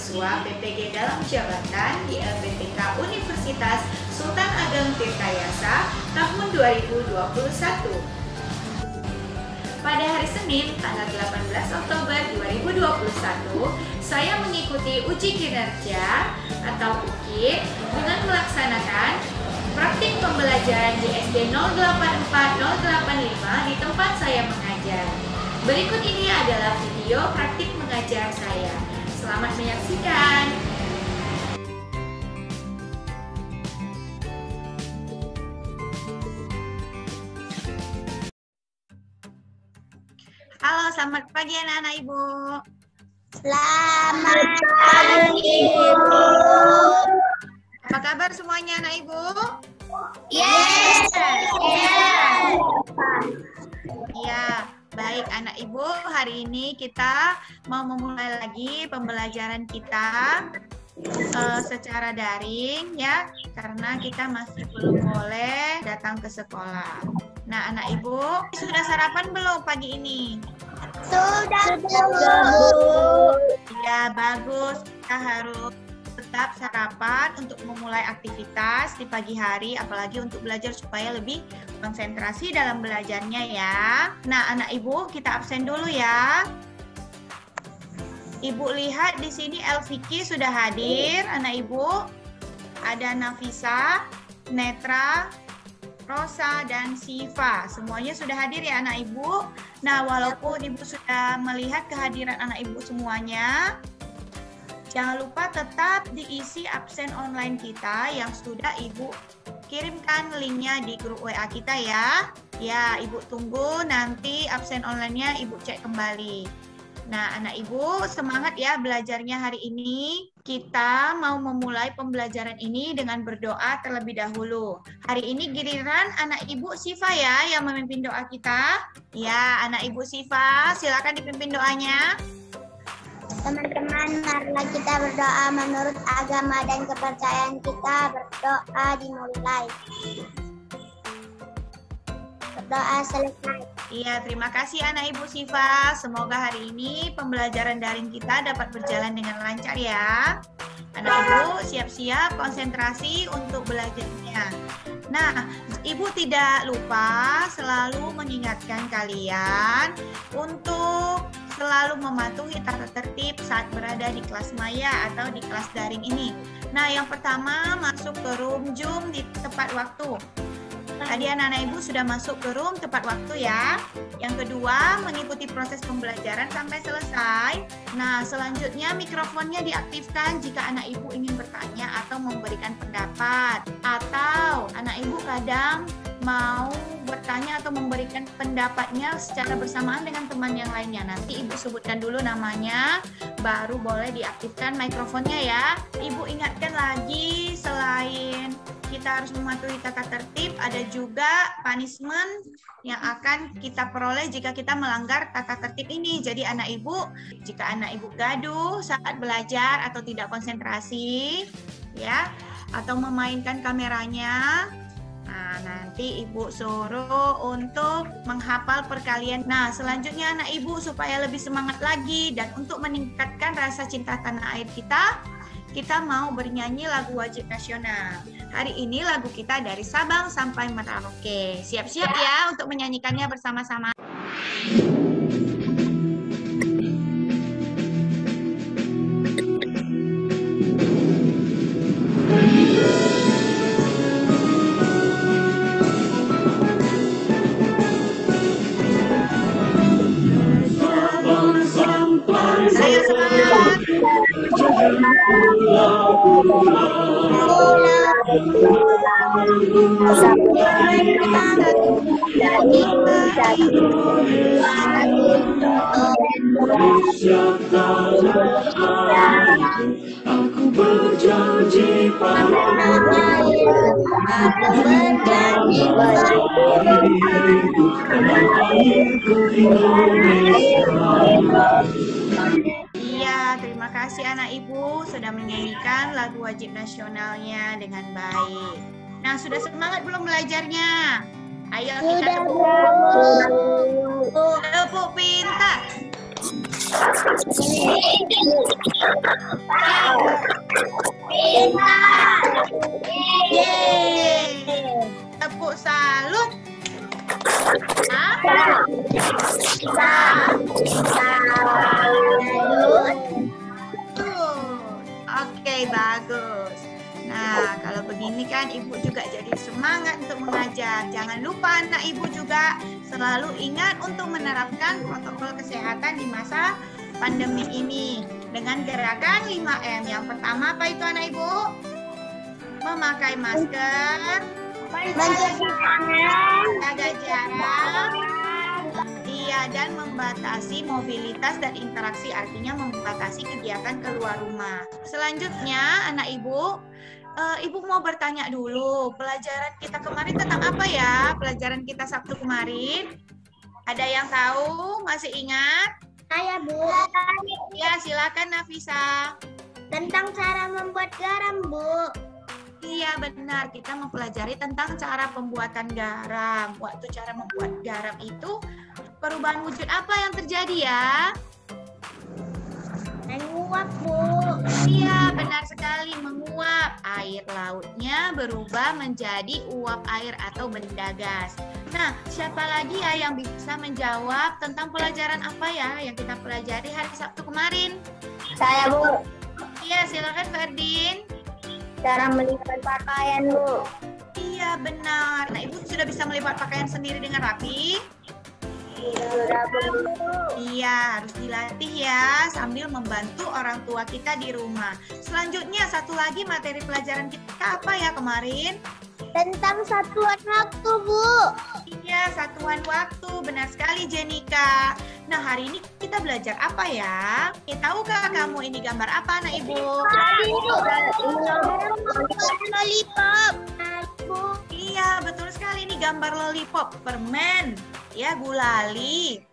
mahasiswa PPG dalam jabatan di LPTK Universitas Sultan Ageng Tirtayasa tahun 2021. Pada hari Senin, tanggal 18 Oktober 2021, saya mengikuti uji kinerja atau UKI dengan melaksanakan praktik pembelajaran di SD 084085 di tempat saya mengajar. Berikut ini adalah video praktik mengajar saya. Selamat menyaksikan. Halo, selamat pagi anak-anak Ibu. Selamat pagi, Ibu. Apa kabar semuanya anak Ibu? Yes. Ya, baik anak Ibu, hari ini kita mau memulai lagi pembelajaran kita secara daring ya, karena kita masih belum boleh datang ke sekolah. Nah, anak Ibu, sudah sarapan belum pagi ini? Sudah, Bu. Ya, bagus. Kita harus tetap sarapan untuk memulai aktivitas di pagi hari, apalagi untuk belajar supaya lebih konsentrasi dalam belajarnya ya. Nah, anak Ibu, kita absen dulu ya. Ibu lihat di sini Elviki sudah hadir, anak Ibu. Ada Nafisa, Netra, Rosa, dan Siva. Semuanya sudah hadir ya anak Ibu. Nah, walaupun Ibu sudah melihat kehadiran anak Ibu semuanya, jangan lupa tetap diisi absen online kita yang sudah Ibu kirimkan linknya di grup WA kita ya. Ya, Ibu tunggu nanti absen online-nya Ibu cek kembali. Nah, anak Ibu semangat ya belajarnya hari ini. Kita mau memulai pembelajaran ini dengan berdoa terlebih dahulu. Hari ini giliran anak Ibu Siva ya yang memimpin doa kita. Ya, anak Ibu Siva, silakan dipimpin doanya. Teman-teman, marilah kita berdoa menurut agama dan kepercayaan kita. Berdoa dimulai. Berdoa selesai. Iya, terima kasih anak Ibu Siva. Semoga hari ini pembelajaran daring kita dapat berjalan dengan lancar ya. Anak Ibu siap-siap konsentrasi untuk belajarnya. Nah, Ibu tidak lupa selalu mengingatkan kalian untuk selalu mematuhi tata tertib saat berada di kelas maya atau di kelas daring ini. Nah, yang pertama masuk ke room Zoom di tepat waktu. Tadi anak-anak Ibu sudah masuk ke room tepat waktu ya. Yang kedua, mengikuti proses pembelajaran sampai selesai. Nah, selanjutnya mikrofonnya diaktifkan jika anak Ibu ingin bertanya atau memberikan pendapat. Atau anak Ibu kadang mau bertanya atau memberikan pendapatnya secara bersamaan dengan teman yang lainnya. Nanti Ibu sebutkan dulu namanya, baru boleh diaktifkan mikrofonnya ya. Ibu ingatkan lagi, selain kita harus mematuhi tata tertib, ada juga punishment yang akan kita peroleh jika kita melanggar tata tertib ini. Jadi anak Ibu, jika anak Ibu gaduh saat belajar atau tidak konsentrasi, ya, atau memainkan kameranya, nah, nanti Ibu suruh untuk menghafal perkalian. Nah, selanjutnya anak Ibu supaya lebih semangat lagi dan untuk meningkatkan rasa cinta tanah air kita mau bernyanyi lagu wajib nasional. Hari ini lagu kita dari Sabang sampai Merauke. Siap-siap ya untuk menyanyikannya bersama-sama. Ayo semangat. Aku berjanji Iya, terima kasih anak Ibu sudah menyanyikan lagu wajib nasionalnya dengan baik. Nah, sudah semangat belum belajarnya? Ayo kita tepuk pintar. Yeay. Tepuk salut. Oke, bagus. Nah, kalau begini kan Ibu juga jadi semangat untuk mengajar. Jangan lupa anak Ibu juga selalu ingat untuk menerapkan protokol kesehatan di masa pandemi ini dengan gerakan 5M. Yang pertama apa itu anak Ibu? Memakai masker, mencuci tangan, jaga jarak, iya, dan membatasi mobilitas dan interaksi, artinya membatasi kegiatan keluar rumah. Selanjutnya anak Ibu, Ibu mau bertanya dulu, pelajaran kita kemarin tentang apa ya? Pelajaran kita Sabtu kemarin. Ada yang tahu? Masih ingat? Saya, Bu. Ya, silakan Nafisa. Tentang cara membuat garam, Bu. Iya, benar. Kita mempelajari tentang cara pembuatan garam. Waktu cara membuat garam itu, perubahan wujud apa yang terjadi ya? Menguap, Bu. Iya, benar sekali, menguap. Air lautnya berubah menjadi uap air atau benda gas. Nah, siapa lagi ya yang bisa menjawab tentang pelajaran apa ya yang kita pelajari hari Sabtu kemarin? Saya, Bu. Iya, silakan Ferdin. Cara melipat pakaian, Bu. Iya, benar. Nah, Ibu sudah bisa melipat pakaian sendiri dengan rapi? Sudah, Bu. Iya, harus dilatih ya sambil membantu orang tua kita di rumah. Selanjutnya, satu lagi materi pelajaran kita apa ya kemarin? Tentang satuan waktu, Bu. Iya, satuan waktu. Benar sekali, Jenika. Nah, hari ini kita belajar apa ya? Tahukah kamu ini gambar apa, anak Ibu? Lollipop. Iya, betul sekali. Ini gambar lollipop, permen. Ya, gulali.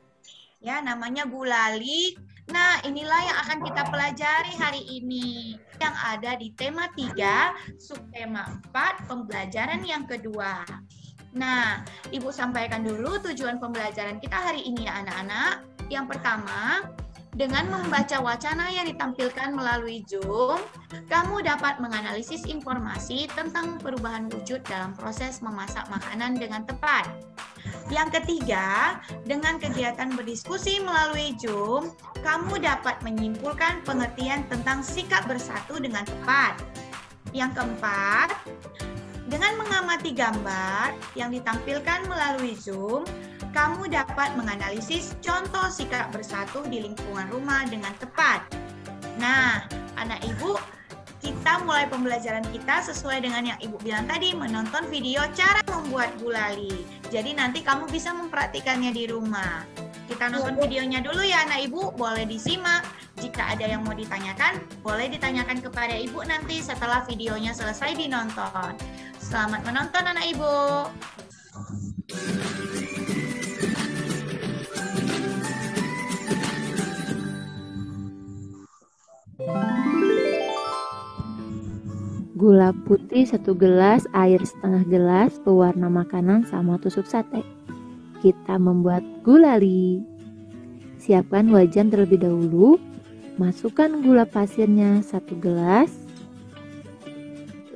Ya, namanya gulali. Nah, inilah yang akan kita pelajari hari ini. Yang ada di tema 3, subtema 4, pembelajaran yang kedua. Nah, Ibu sampaikan dulu tujuan pembelajaran kita hari ini ya anak-anak. Yang pertama, dengan membaca wacana yang ditampilkan melalui Zoom, kamu dapat menganalisis informasi tentang perubahan wujud dalam proses memasak makanan dengan tepat. Yang ketiga, dengan kegiatan berdiskusi melalui Zoom, kamu dapat menyimpulkan pengertian tentang sikap bersatu dengan tepat. Yang keempat, dengan mengamati gambar yang ditampilkan melalui Zoom, kamu dapat menganalisis contoh sikap bersatu di lingkungan rumah dengan tepat. Nah, anak Ibu, kita mulai pembelajaran kita sesuai dengan yang Ibu bilang tadi, menonton video cara membuat gulali. Jadi nanti kamu bisa mempraktikannya di rumah. Kita nonton videonya dulu ya anak Ibu, boleh disimak. Jika ada yang mau ditanyakan, boleh ditanyakan kepada Ibu nanti setelah videonya selesai dinonton. Selamat menonton anak Ibu. Gula putih 1 gelas, air setengah gelas, pewarna makanan sama tusuk sate. Kita membuat gulali. Siapkan wajan terlebih dahulu. Masukkan gula pasirnya 1 gelas.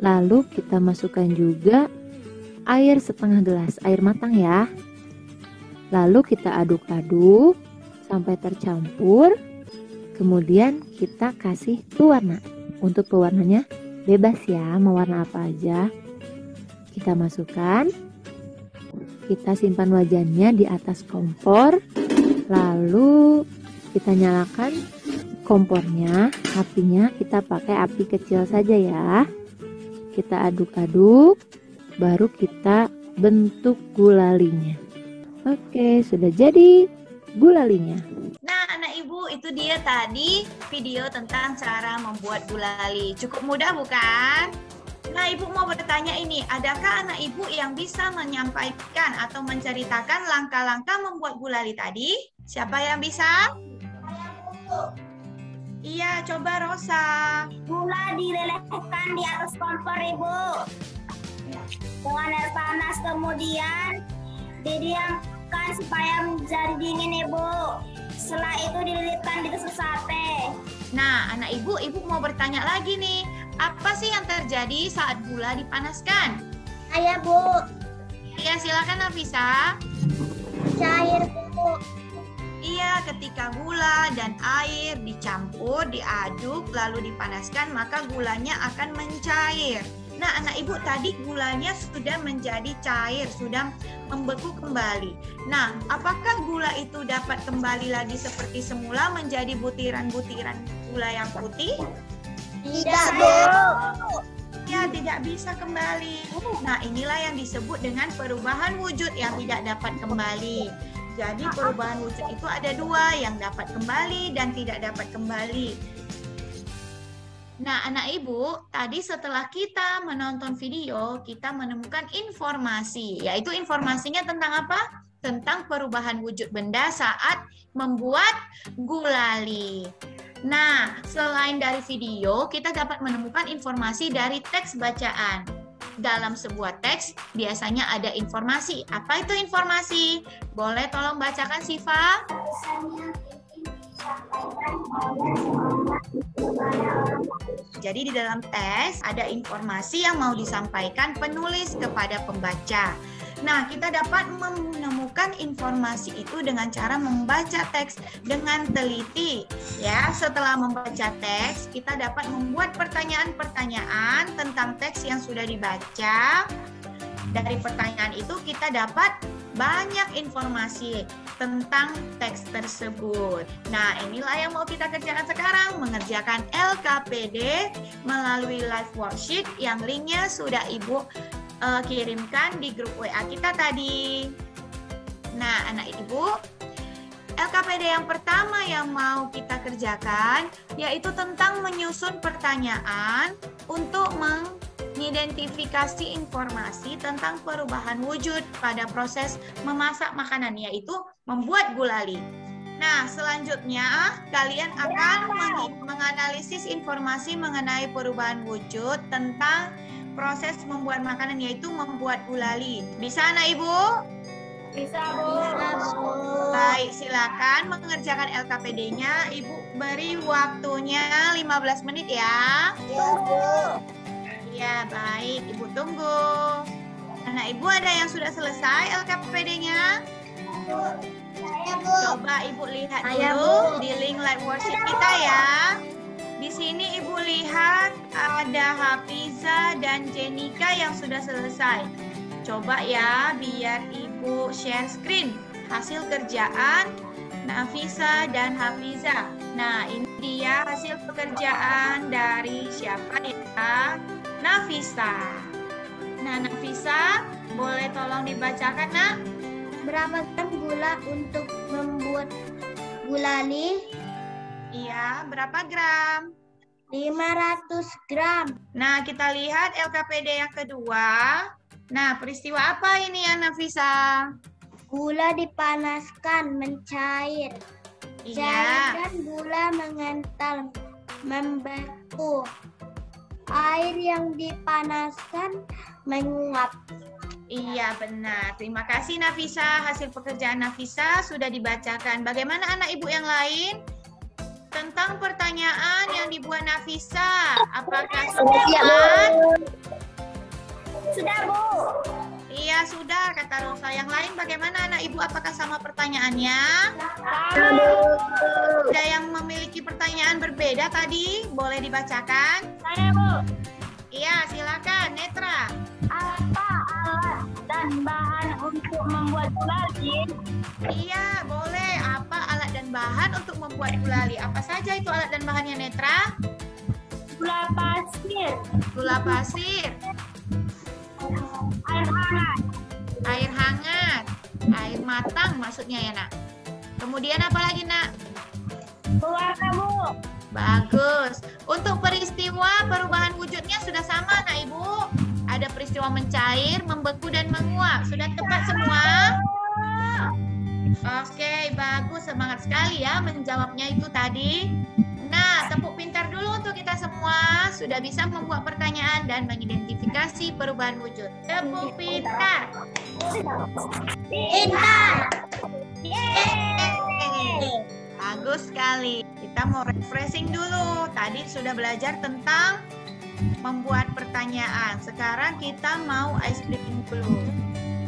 Lalu kita masukkan juga air setengah gelas, air matang ya. Lalu kita aduk-aduk sampai tercampur. Kemudian kita kasih pewarna. Untuk pewarnanya bebas ya, mau warna apa aja. Kita masukkan. Kita simpan wajannya di atas kompor. Lalu kita nyalakan kompornya. Apinya kita pakai api kecil saja ya. Kita aduk-aduk. Baru kita bentuk gulalinya. Oke, sudah jadi gulalinya. Nah, anak Ibu, itu dia tadi video tentang cara membuat gulali. Cukup mudah bukan? Nah, Ibu mau bertanya ini, adakah anak Ibu yang bisa menyampaikan atau menceritakan langkah-langkah membuat gulali tadi? Siapa yang bisa? Iya, coba Rosa. Gula dilelehkan di atas kompor, Ibu. Dengan air panas, kemudian didiamkan supaya menjadi dingin, Ibu. Setelah itu dililitkan di tusuk sate. Nah, anak ibu mau bertanya lagi nih. Apa sih yang terjadi saat gula dipanaskan? Ayah, Bu. Iya, silakan Nafisa. Cair, Bu. Iya, ketika gula dan air dicampur, diaduk, lalu dipanaskan, maka gulanya akan mencair. Nah, anak ibu tadi gulanya sudah menjadi cair, sudah membeku kembali. Nah, apakah gula itu dapat kembali lagi seperti semula menjadi butiran-butiran gula yang putih? Tidak, Bu. Ya, tidak bisa kembali. Nah, inilah yang disebut dengan perubahan wujud yang tidak dapat kembali. Jadi perubahan wujud itu ada dua, yang dapat kembali dan tidak dapat kembali. Nah, anak ibu, tadi setelah kita menonton video, kita menemukan informasi, yaitu informasinya tentang apa? Tentang perubahan wujud benda saat membuat gulali. Nah, selain dari video, kita dapat menemukan informasi dari teks bacaan. Dalam sebuah teks, biasanya ada informasi. Apa itu informasi? Boleh tolong bacakan, Siva? Jadi di dalam teks ada informasi yang mau disampaikan penulis kepada pembaca. Nah, kita dapat menemukan informasi itu dengan cara membaca teks dengan teliti. Ya, setelah membaca teks, kita dapat membuat pertanyaan-pertanyaan tentang teks yang sudah dibaca. Dari pertanyaan itu kita dapat banyak informasi tentang teks tersebut. Nah, inilah yang mau kita kerjakan sekarang, mengerjakan LKPD melalui live worksheet yang linknya sudah Ibu kirimkan di grup WA kita tadi. Nah, anak ibu, LKPD yang pertama yang mau kita kerjakan yaitu tentang menyusun pertanyaan untuk mengidentifikasi informasi tentang perubahan wujud pada proses memasak makanan, yaitu membuat gulali. Nah, selanjutnya kalian akan menganalisis informasi mengenai perubahan wujud tentang proses membuat makanan, yaitu membuat gulali. Bisa, anak ibu? Bisa, Bu. Baik, silakan mengerjakan LKPD-nya. Ibu beri waktunya 15 menit ya. Iya, Bu. Ya, baik. Ibu tunggu. Anak ibu ada yang sudah selesai LKPD-nya? Saya, Bu. Coba ibu lihat Saya, dulu Bu. di link live worksheet kita ya. Di sini ibu lihat ada Hafiza dan Jenika yang sudah selesai. Coba ya, biar ibu share screen hasil kerjaan Nafisa dan Hafiza. Nah, ini dia hasil pekerjaan dari siapa ya? Nafisa. Nah, Nafisa, boleh tolong dibacakan, Nak? Berapa gram gula untuk membuat gulali? Iya, berapa gram? 500 gram. Nah, kita lihat LKPD yang kedua. Nah, peristiwa apa ini ya, Nafisa? Gula dipanaskan, mencair. Iya. Cairan gula mengental, membeku. Air yang dipanaskan menguap. Iya, benar. Terima kasih, Nafisa. Hasil pekerjaan Nafisa sudah dibacakan. Bagaimana anak ibu yang lain? Tentang pertanyaan yang dibuat Nafisa, apakah sudah? Sudah, Bu. Iya, sudah, kata Rosa. Yang lain bagaimana anak ibu? Apakah sama pertanyaannya? Ada yang memiliki pertanyaan berbeda tadi? Boleh dibacakan? Saya, Bu. Iya, silakan, Netra. Apa alat dan bahan untuk membuat gulali? Iya, boleh. Apa alat dan bahan untuk membuat gulali? Apa saja itu alat dan bahannya, Netra? Gula pasir, Gula pasir, air hangat, air hangat, air matang maksudnya ya, Nak. Kemudian apa lagi, Nak? pewarna, Bu. Bagus. Untuk peristiwa perubahan wujudnya sudah sama, Nak Ibu. Ada peristiwa mencair, membeku, dan menguap. Sudah tepat semua? Oke, bagus. Semangat sekali ya menjawabnya itu tadi. Nah, tepuk pintar dulu untuk kita semua. Sudah bisa membuat pertanyaan dan mengidentifikasi perubahan wujud. Tepuk pintar. Pintar. Yeay. Bagus sekali. Kita mau refreshing dulu. Tadi sudah belajar tentang membuat pertanyaan. Sekarang kita mau ice breaking dulu.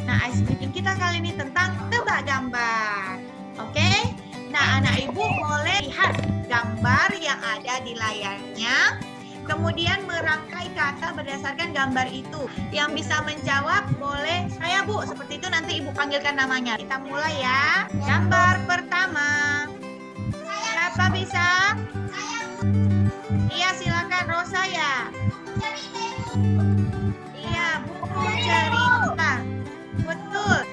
Nah, ice breaking kita kali ini tentang tebak gambar. Oke? Nah, anak ibu boleh lihat gambar yang ada di layarnya. Kemudian merangkai kata berdasarkan gambar itu. Yang bisa menjawab boleh saya, Bu. Seperti itu nanti ibu panggilkan namanya. Kita mulai ya. Gambar pertama. Siapa bisa? Iya, silakan. Rosa ya. Iya, buku cerita. Betul.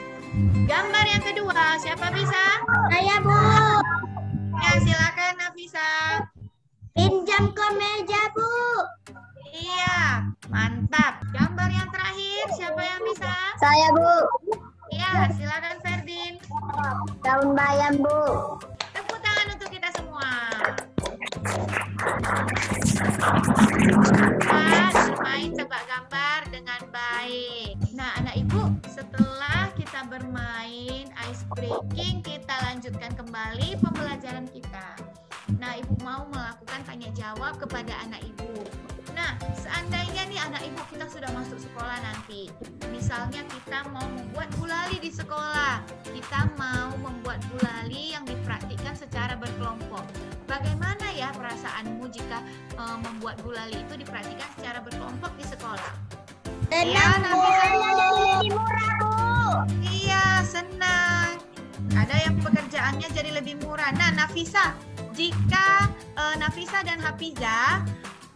Gambar yang kedua, siapa bisa? Saya, Bu. Ya, silakan Nafisa. Pinjam ke meja, Bu. Iya, mantap. Gambar yang terakhir, siapa yang bisa? Saya, Bu. Iya, silakan Ferdin. Daun bayam, Bu. Tepuk tangan untuk kita semua. Bermain tebak gambar dengan baik. Nah, anak ibu, setelah kita bermain ice breaking, kita lanjutkan kembali pembelajaran kita. Nah, ibu mau melakukan tanya jawab kepada anak ibu. Nah, seandainya nih anak ibu kita sudah masuk sekolah nanti. Misalnya kita mau membuat gulali di sekolah. Kita mau membuat gulali yang dipraktikkan secara berkelompok. Bagaimana ya perasaanmu jika membuat gulali itu dipraktikkan secara berkelompok di sekolah? Senang, Bu. Jadi murah, Bu. Iya, senang. Ada yang pekerjaannya jadi lebih murah. Nah, Nafisa, jika Nafisa dan Hafiza,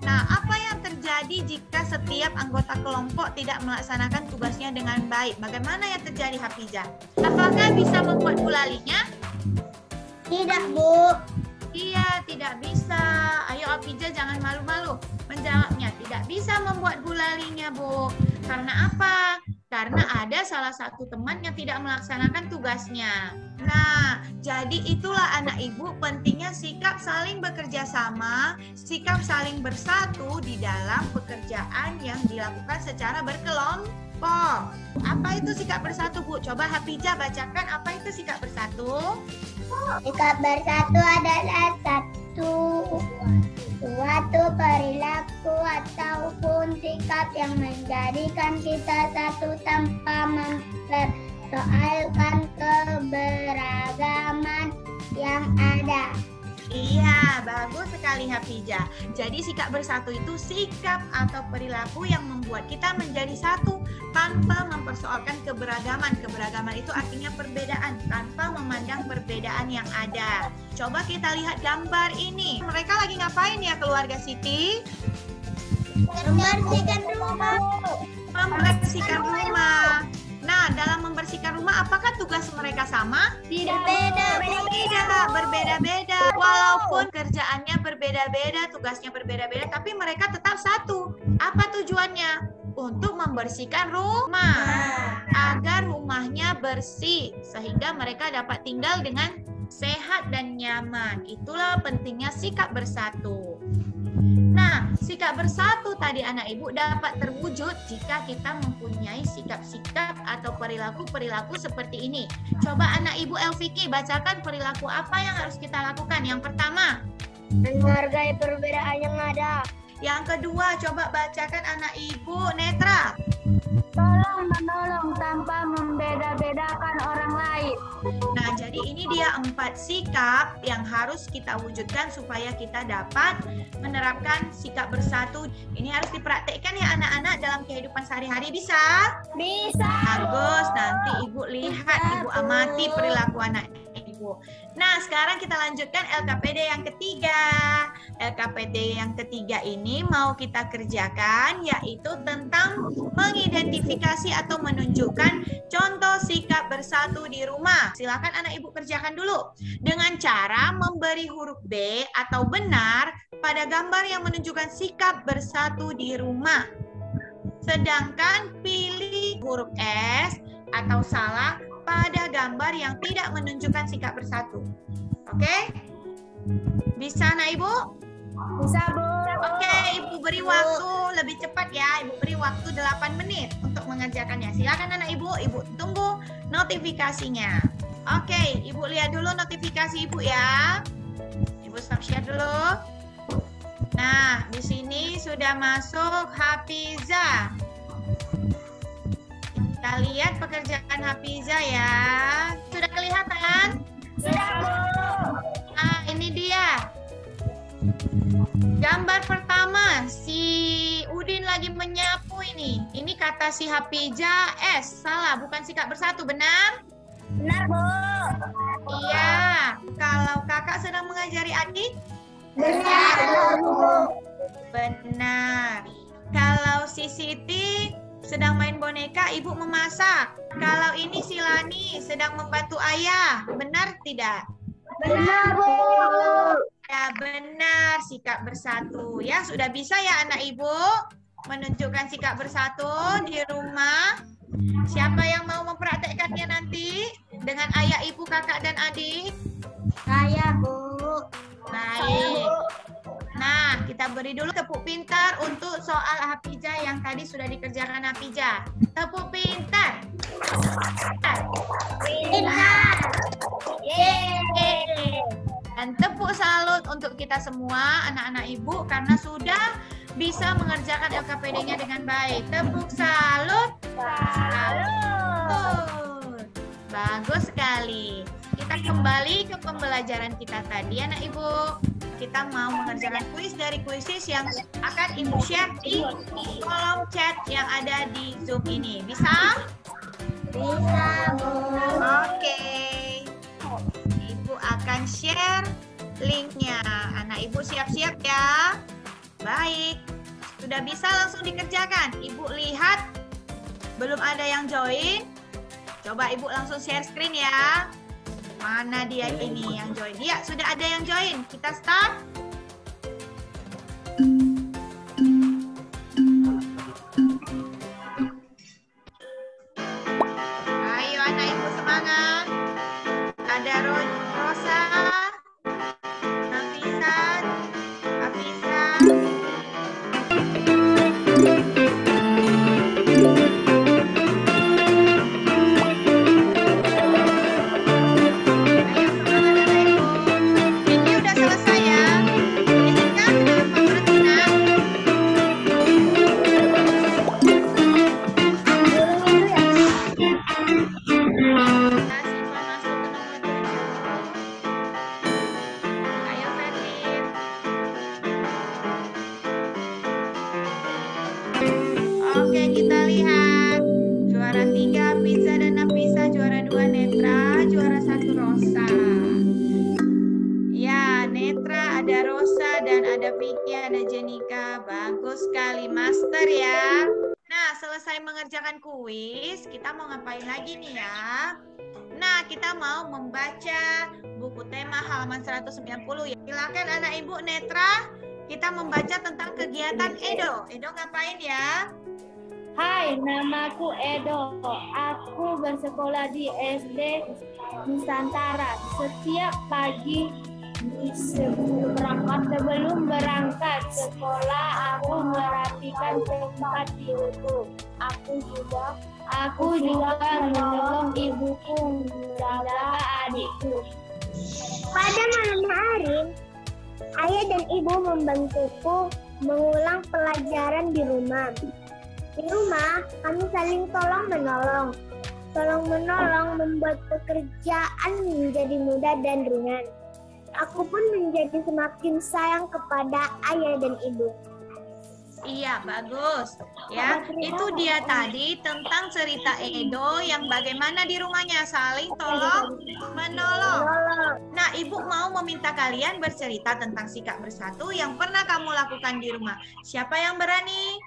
nah apa yang terjadi jika setiap anggota kelompok tidak melaksanakan tugasnya dengan baik? Bagaimana yang terjadi, Hafiza? Apakah bisa membuat gulalinya? Tidak, Bu. Iya, tidak bisa. Ayo Hafiza, jangan malu-malu menjawabnya. Tidak bisa membuat gulalinya, Bu. Karena apa? Karena ada salah satu teman yang tidak melaksanakan tugasnya. Nah, jadi itulah anak ibu pentingnya sikap saling bekerja sama, sikap saling bersatu di dalam pekerjaan yang dilakukan secara berkelompok. Apa itu sikap bersatu, Bu? Coba Hafiza bacakan apa itu sikap bersatu. Sikap bersatu adalah suatu perilaku ataupun sikap yang menjadikan kita satu tanpa mempersoalkan keberagaman yang ada. Iya, bagus sekali Hafiza. Jadi sikap bersatu itu sikap atau perilaku yang membuat kita menjadi satu tanpa mempersoalkan keberagaman. Keberagaman itu artinya perbedaan, tanpa memandang perbedaan yang ada. Coba kita lihat gambar ini. Mereka lagi ngapain ya keluarga Siti? Membersihkan rumah. Membersihkan rumah. Nah, dalam membersihkan rumah, apakah tugas mereka sama? Tidak, berbeda-beda. Walaupun kerjaannya berbeda-beda, tugasnya berbeda-beda, tapi mereka tetap satu. Apa tujuannya? Untuk membersihkan rumah. Agar rumahnya bersih, sehingga mereka dapat tinggal dengan sehat dan nyaman. Itulah pentingnya sikap bersatu. Nah, sikap bersatu tadi anak ibu dapat terwujud jika kita mempunyai sikap-sikap atau perilaku-perilaku seperti ini. Coba anak ibu Elviki bacakan perilaku apa yang harus kita lakukan. Yang pertama, menghargai perbedaan yang ada. Yang kedua, coba bacakan anak ibu Netra. Tolong menolong tanpa membeda-bedakan orang lain. Nah, jadi ini dia 4 sikap yang harus kita wujudkan supaya kita dapat menerapkan sikap bersatu. Ini harus dipraktekkan ya anak-anak dalam kehidupan sehari-hari. Bisa? Bisa. Bagus, nanti ibu lihat, ibu amati perilaku anak ibu. Nah, sekarang kita lanjutkan LKPD yang ketiga. LKPD yang ketiga ini mau kita kerjakan yaitu tentang mengidentifikasi atau menunjukkan contoh sikap bersatu di rumah. Silakan anak ibu kerjakan dulu dengan cara memberi huruf B atau benar pada gambar yang menunjukkan sikap bersatu di rumah. Sedangkan pilih huruf S atau salah pada gambar yang tidak menunjukkan sikap bersatu. Oke? Bisa anak ibu? Bisa, Bu. Oke, ibu beri waktu lebih cepat ya. Ibu beri waktu 8 menit untuk mengerjakannya. Silakan anak ibu tunggu notifikasinya. Oke, ibu lihat dulu notifikasi ibu ya. Ibu stop share dulu. Nah, di sini sudah masuk Hafiza. Kita lihat pekerjaan Hafiza ya. Sudah kelihatan? Sudah, Bu. Nah, ini dia. Gambar pertama, si Udin lagi menyapu ini. Ini kata si Hafiza S. Salah, bukan sikap bersatu, benar? Benar, Bu. Iya. Kalau kakak sedang mengajari adik? Benar, Bu. Benar. Kalau si Siti sedang main boneka, ibu memasak. Kalau ini si Lani sedang membantu ayah. Benar tidak? Benar, Bu. Ya benar, sikap bersatu. Ya sudah bisa ya anak ibu menunjukkan sikap bersatu di rumah. Siapa yang mau mempraktekkannya nanti dengan ayah, ibu, kakak, dan adik? Saya, Bu. Baik. Nah, kita beri dulu tepuk pintar untuk soal Hafizah yang tadi sudah dikerjakan Hafizah. Tepuk pintar. Pintar. Yeay. Dan tepuk salut untuk kita semua anak-anak ibu karena sudah bisa mengerjakan LKPD-nya dengan baik. Tepuk salut. Salut. Bagus sekali. Kita kembali ke pembelajaran kita tadi anak ibu. Kita mau mengerjakan kuis dari kuisis yang akan ibu share di kolom chat yang ada di Zoom ini. Bisa? Bisa, Bu. Oke. Ibu akan share linknya. Anak ibu siap-siap ya. Baik. Sudah bisa langsung dikerjakan. Ibu lihat belum ada yang join. Coba ibu langsung share screen ya. Mana dia ini yang join? Ya, sudah ada yang join. Kita start. Ayo anak ibu semangat. Ada Rosa, Nafisa, Afisa. Oke, kita lihat. Juara 3 Pizza dan Nafisa, juara 2 Netra, juara 1 Rosa. Ya, Netra, ada Rosa, dan ada Vicky, ada Jenika. Bagus sekali, Master ya. Nah, selesai mengerjakan kuis, kita mau ngapain lagi nih ya? Nah, kita mau membaca buku tema halaman 190 ya. Silakan anak ibu Netra, kita membaca tentang kegiatan Edo. Edo ngapain ya? Hai, namaku Edo. Aku bersekolah di SD Nusantara. Setiap pagi sebelum berangkat sekolah, aku merapikan tempat tidurku. Aku juga menolong ibuku menjaga adikku. Pada malam hari, ayah dan ibu membantuku mengulang pelajaran di rumah. Di rumah, kami saling tolong-menolong. Tolong-menolong membuat pekerjaan menjadi mudah dan ringan. Aku pun menjadi semakin sayang kepada ayah dan ibu. Iya, bagus. Ya, itu dia tadi tentang cerita Edo yang bagaimana di rumahnya saling tolong menolong. Nah, ibu mau meminta kalian bercerita tentang sikap bersatu yang pernah kamu lakukan di rumah. Siapa yang berani?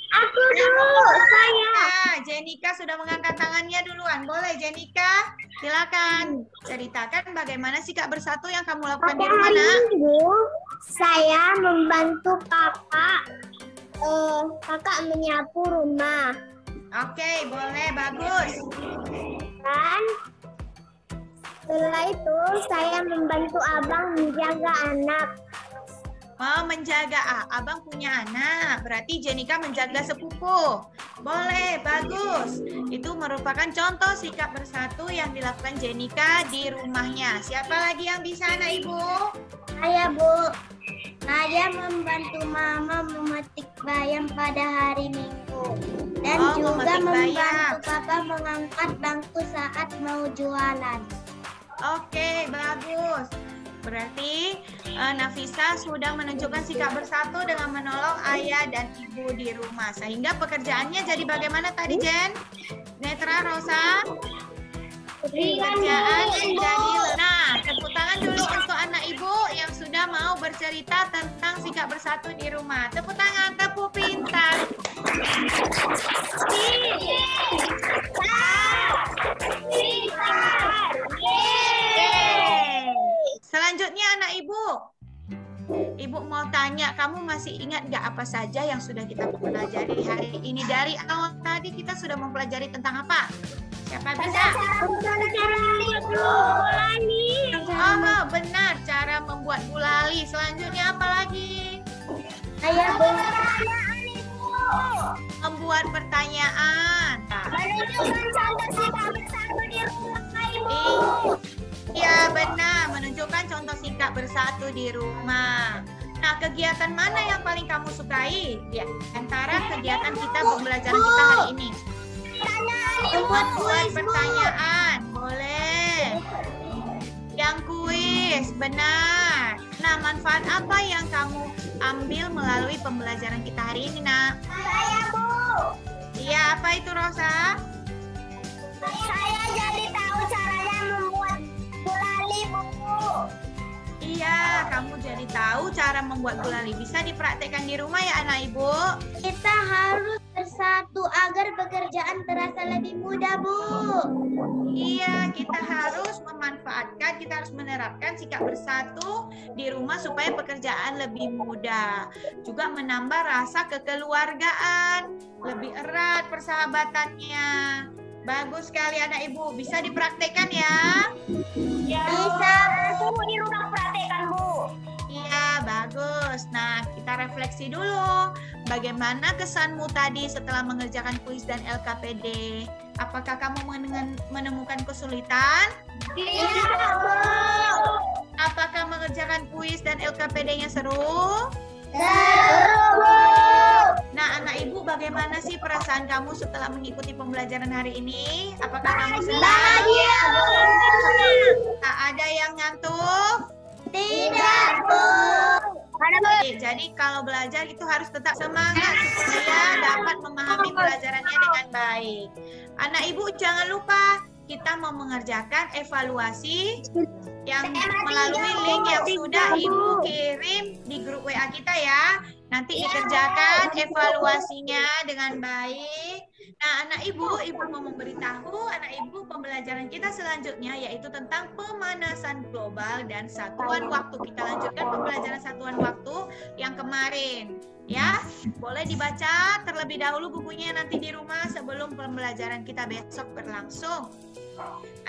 Aku dulu, saya. Nah, Jenika sudah mengangkat tangannya duluan. Boleh, Jenika? Silakan. Ceritakan bagaimana sikap bersatu yang kamu lakukan di Pada rumah, hari Nak. Minggu, saya membantu kakak menyapu rumah. Oke, boleh. Bagus. Dan setelah itu saya membantu abang menjaga anak. Menjaga. Abang punya anak, berarti Jenika menjaga sepupu. Boleh, bagus. Itu merupakan contoh sikap bersatu yang dilakukan Jenika di rumahnya. Siapa lagi yang bisa, anak ibu? Saya, Bu. Saya membantu Mama memetik bayam pada hari Minggu. Dan juga membantu Papa mengangkat bangku saat mau jualan. Oke, bagus. Berarti Nafisa sudah menunjukkan sikap bersatu dengan menolong ayah dan ibu di rumah. Sehingga pekerjaannya jadi bagaimana tadi, Jen? Netra, Rosa? Pekerjaan menjadi. Nah, tepuk tangan dulu untuk anak ibu yang sudah mau bercerita tentang sikap bersatu di rumah. Tepuk tangan, tepuk pintar. Selanjutnya anak ibu. Ibu mau tanya, kamu masih ingat nggak apa saja yang sudah kita pelajari hari ini? Dari awal tadi kita sudah mempelajari tentang apa? Siapa bisa? Oh, benar, cara membuat gulali. Selanjutnya apa lagi? Membuat pertanyaan. Iya, benar, menunjukkan contoh sikap bersatu di rumah. Nah, kegiatan mana yang paling kamu sukai? Ya, antara kegiatan kita pembelajaran kita hari ini. Membuat pertanyaan, boleh. Yang kuis, benar. Nah, manfaat apa yang kamu ambil melalui pembelajaran kita hari ini, Nak? Saya, Bu. Iya, apa itu, Rosa? Saya jadi tahu caranya membuat gulali, Bu. Iya, kamu jadi tahu cara membuat gulali. Bisa dipraktekkan di rumah ya, anak ibu? Kita harus bersatu agar pekerjaan terasa lebih mudah, Bu. Iya, kita harus memanfaatkan, kita harus menerapkan sikap bersatu di rumah supaya pekerjaan lebih mudah. Juga menambah rasa kekeluargaan, lebih erat persahabatannya. Bagus sekali anak ibu, bisa dipraktekkan ya? Bisa, Bu. Di rumah praktekkan, Bu. Iya, bagus. Nah, kita refleksi dulu. Bagaimana kesanmu tadi setelah mengerjakan kuis dan LKPD? Apakah kamu menemukan kesulitan? Iya, Bu. Apakah mengerjakan kuis dan LKPD-nya seru? Seru, Bu. Nah, anak ibu, bagaimana sih perasaan kamu setelah mengikuti pembelajaran hari ini? Apakah kamu senang? Bahagia, Bu. Tak ada yang ngantuk? Tidak, Bu. Oke, jadi kalau belajar itu harus tetap semangat supaya dapat memahami pelajarannya dengan baik. Anak ibu jangan lupa kita mau mengerjakan evaluasi yang melalui link yang sudah ibu kirim di grup WA kita ya. Nanti dikerjakan evaluasinya dengan baik. Nah, anak ibu mau memberitahu anak ibu pembelajaran kita selanjutnya yaitu tentang pemanasan global dan satuan waktu. Kita lanjutkan pembelajaran satuan waktu yang kemarin. Ya, boleh dibaca terlebih dahulu bukunya nanti di rumah sebelum pembelajaran kita besok berlangsung.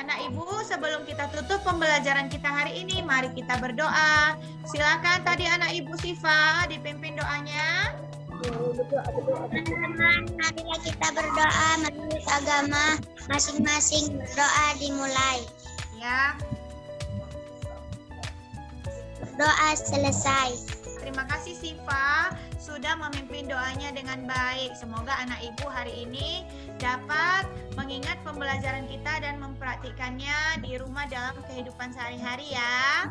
Anak ibu, sebelum kita tutup pembelajaran kita hari ini, mari kita berdoa. Silakan tadi anak ibu Siva dipimpin doanya. Teman-teman, marilah kita berdoa menurut agama masing-masing. Berdoa dimulai. Ya, Doa selesai. terima kasih Siva sudah memimpin doanya dengan baik. Semoga anak ibu hari ini dapat mengingat pembelajaran kita dan mempraktikkannya di rumah dalam kehidupan sehari-hari ya.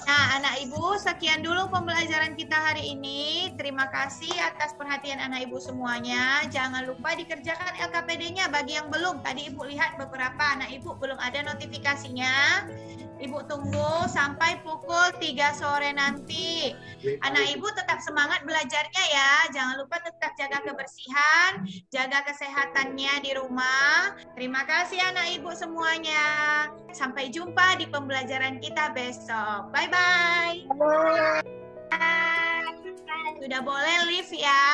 Nah, anak ibu, sekian dulu pembelajaran kita hari ini. Terima kasih atas perhatian anak ibu semuanya. Jangan lupa dikerjakan LKPD-nya bagi yang belum. Tadi ibu lihat beberapa anak ibu belum ada notifikasinya. Ibu tunggu sampai pukul 3 sore nanti. Anak ibu tetap semangat belajarnya ya. Jangan lupa tetap jaga kebersihan, jaga kesehatannya di rumah. Terima kasih anak ibu semuanya. Sampai jumpa di pembelajaran kita besok. Bye-bye. Sudah boleh live ya.